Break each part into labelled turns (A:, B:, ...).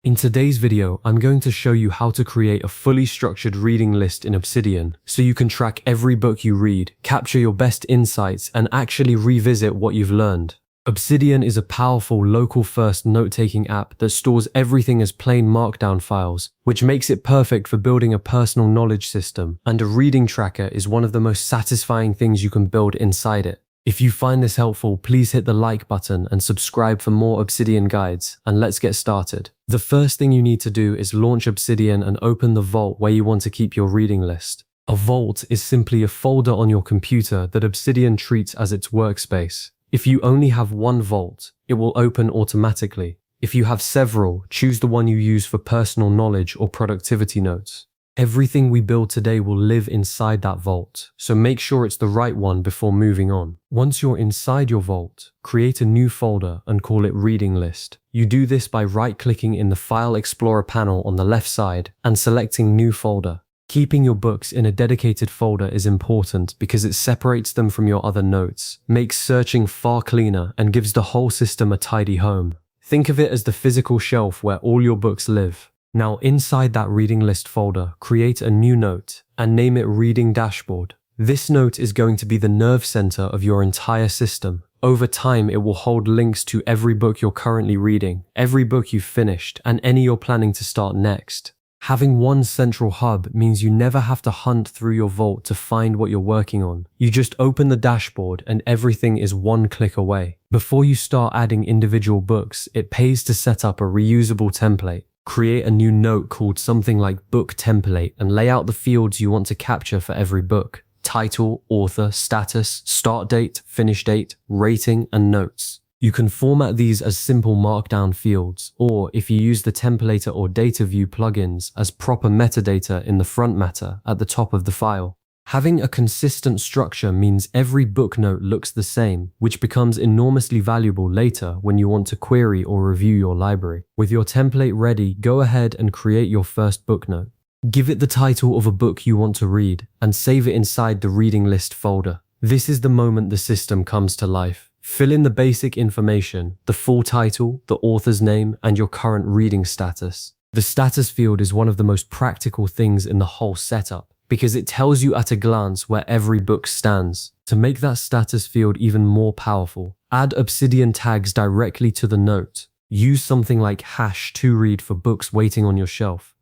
A: In today's video, I'm going to show you how to create a fully structured reading list in Obsidian so you can track every book you read, capture your best insights, and actually revisit what you've learned. Obsidian is a powerful local-first note-taking app that stores everything as plain markdown files, which makes it perfect for building a personal knowledge system, and a reading tracker is one of the most satisfying things you can build inside it. If you find this helpful, please hit the like button and subscribe for more Obsidian guides, and let's get started. The first thing you need to do is launch Obsidian and open the vault where you want to keep your reading list. A vault is simply a folder on your computer that Obsidian treats as its workspace. If you only have one vault, it will open automatically. If you have several, choose the one you use for personal knowledge or productivity notes. Everything we build today will live inside that vault, so make sure it's the right one before moving on. Once you're inside your vault, create a new folder and call it Reading List. You do this by right-clicking in the File Explorer panel on the left side and selecting New Folder. Keeping your books in a dedicated folder is important because it separates them from your other notes, makes searching far cleaner, and gives the whole system a tidy home. Think of it as the physical shelf where all your books live. Now, inside that reading list folder, create a new note and name it Reading Dashboard. This note is going to be the nerve center of your entire system. Over time, it will hold links to every book you're currently reading, every book you've finished, and any you're planning to start next. Having one central hub means you never have to hunt through your vault to find what you're working on. You just open the dashboard and everything is one click away. Before you start adding individual books, it pays to set up a reusable template. Create a new note called something like Book Template and lay out the fields you want to capture for every book: title, author, status, start date, finish date, rating, and notes. You can format these as simple markdown fields, or if you use the Templator or dataview plugins, as proper metadata in the front matter at the top of the file. Having a consistent structure means every book note looks the same, which becomes enormously valuable later when you want to query or review your library. With your template ready, go ahead and create your first book note. Give it the title of a book you want to read and save it inside the reading list folder. This is the moment the system comes to life. Fill in the basic information, the full title, the author's name, and your current reading status. The status field is one of the most practical things in the whole setup, because it tells you at a glance where every book stands. To make that status field even more powerful, add Obsidian tags directly to the note. Use something like #toRead for books waiting on your shelf,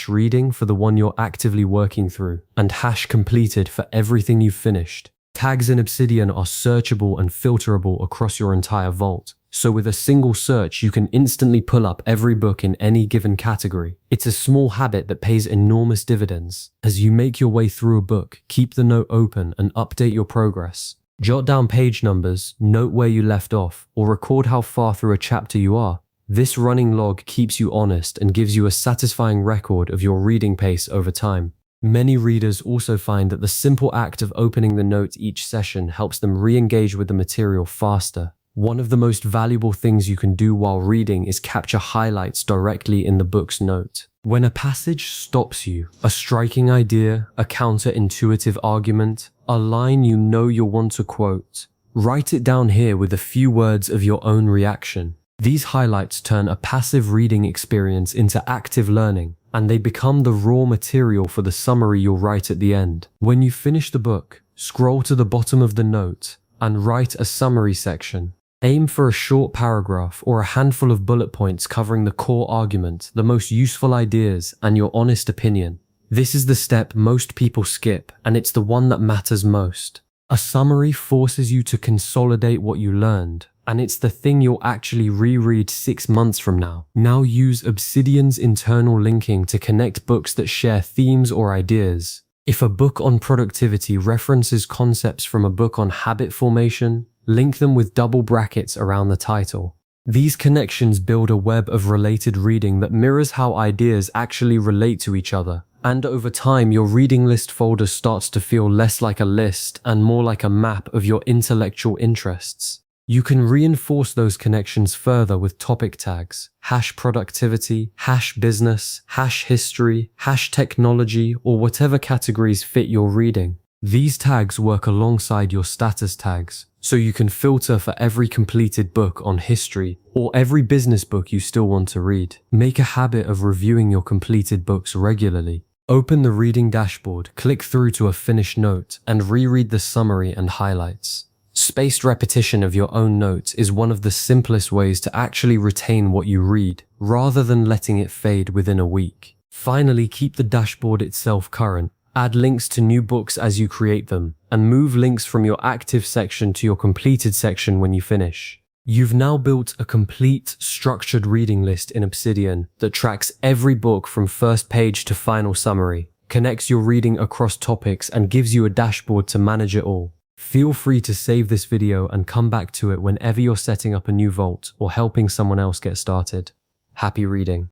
A: #reading for the one you're actively working through, and #completed for everything you've finished. Tags in Obsidian are searchable and filterable across your entire vault, so with a single search you can instantly pull up every book in any given category. It's a small habit that pays enormous dividends. As you make your way through a book, keep the note open and update your progress. Jot down page numbers, note where you left off, or record how far through a chapter you are. This running log keeps you honest and gives you a satisfying record of your reading pace over time. Many readers also find that the simple act of opening the note each session helps them re-engage with the material faster. One of the most valuable things you can do while reading is capture highlights directly in the book's note. When a passage stops you, a striking idea, a counterintuitive argument, a line you know you'll want to quote, write it down here with a few words of your own reaction. These highlights turn a passive reading experience into active learning, and they become the raw material for the summary you'll write at the end. When you finish the book, scroll to the bottom of the note and write a summary section. Aim for a short paragraph or a handful of bullet points covering the core argument, the most useful ideas, and your honest opinion. This is the step most people skip, and it's the one that matters most. A summary forces you to consolidate what you learned, and it's the thing you'll actually reread 6 months from now. Now use Obsidian's internal linking to connect books that share themes or ideas. If a book on productivity references concepts from a book on habit formation, link them with double brackets around the title. These connections build a web of related reading that mirrors how ideas actually relate to each other. And over time, your reading list folder starts to feel less like a list and more like a map of your intellectual interests. You can reinforce those connections further with topic tags, #productivity, #business, #history, #technology, or whatever categories fit your reading. These tags work alongside your status tags, so you can filter for every completed book on history or every business book you still want to read. Make a habit of reviewing your completed books regularly. Open the reading dashboard, click through to a finished note, and reread the summary and highlights. Spaced repetition of your own notes is one of the simplest ways to actually retain what you read, rather than letting it fade within a week. Finally, keep the dashboard itself current. Add links to new books as you create them, and move links from your active section to your completed section when you finish. You've now built a complete, structured reading list in Obsidian that tracks every book from first page to final summary, connects your reading across topics, and gives you a dashboard to manage it all. Feel free to save this video and come back to it whenever you're setting up a new vault or helping someone else get started. Happy reading.